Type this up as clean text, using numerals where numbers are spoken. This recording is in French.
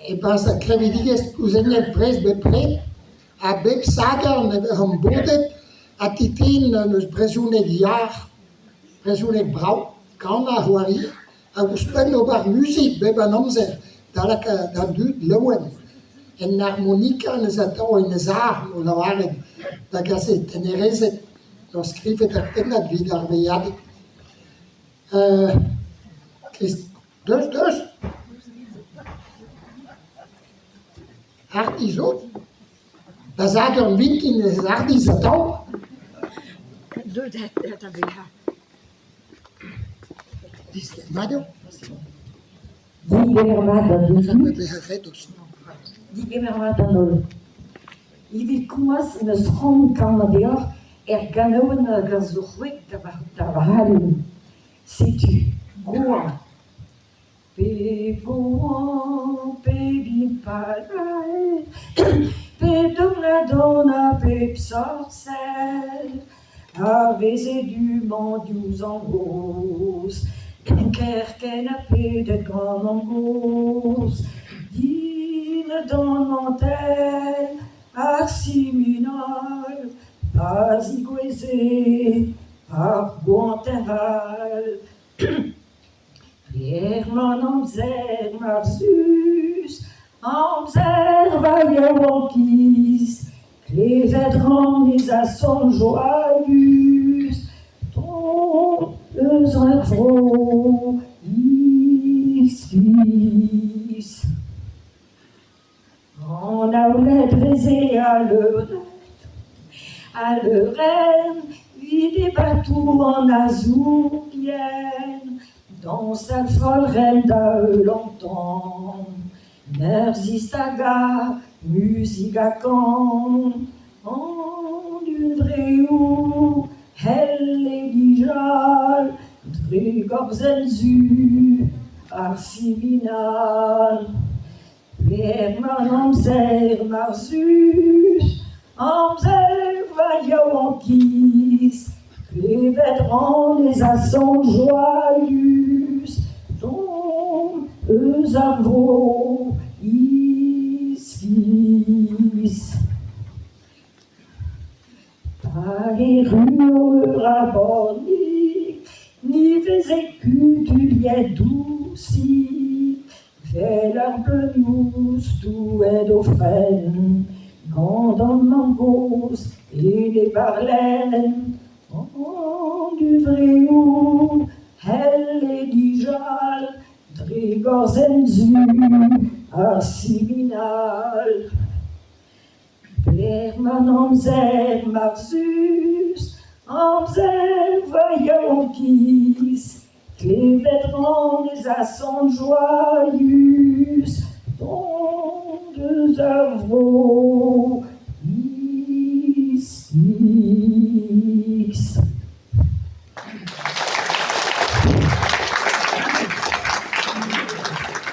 E pas a crevidiges usenget pres bepret, a bek sagar an bodet, a titin neus brezhounek yar, brezhounek brau, kan a c'hoari, a ouspen ober musik bep an amzer, da dud lewen. En harmonika neus a tao en eus ar o lavaret, da gazet en erezet, d'ar skrivet ar pennad vid ar veiadet. Deus. Ardi zo, da zad an vintin eus ardi za tao. Deut da beha. Mado? Digemermat an Bep e redos. Digemermat an ol. Ivil kouaz neus c'hant kan deoc'h ganaouen gant zo c'hwek da halun. Setu, goan. Pe goan, pe vin palal, pe domladona, pe psorsel, a veze du mandiouz an gos, kerken a pedet gant an gos, din dan mantel, ar siminal, pas i gweze, ar goanterval. Pierman amzer mar zus, amzer vailleur an kiz, klevet ramnez a son joyus, ton eus ar vro is. An aoulet reze a l'euren, vid e batou an azourien, dans sa folle reine da longtemps, Merzistaga, musica kan, en du vreo, helle dijal, drigorzen zu, ar siminal, Pierman amzer mar zus, amzer vailleur an kiz, klevet ramnez a son joyus, ton eus ar vro is. Pa e rueur a bornik, ni veze kutuliet douci, vel ar bleunious touet o fen, gant an mangos e ne barlen, en du vreo, helle dijal, drigorzen zu, ar siminal. Pierman amzer mar zus, amzer vailleur an kiz, klevet ramnez a son joyus, ton deus ar vro is.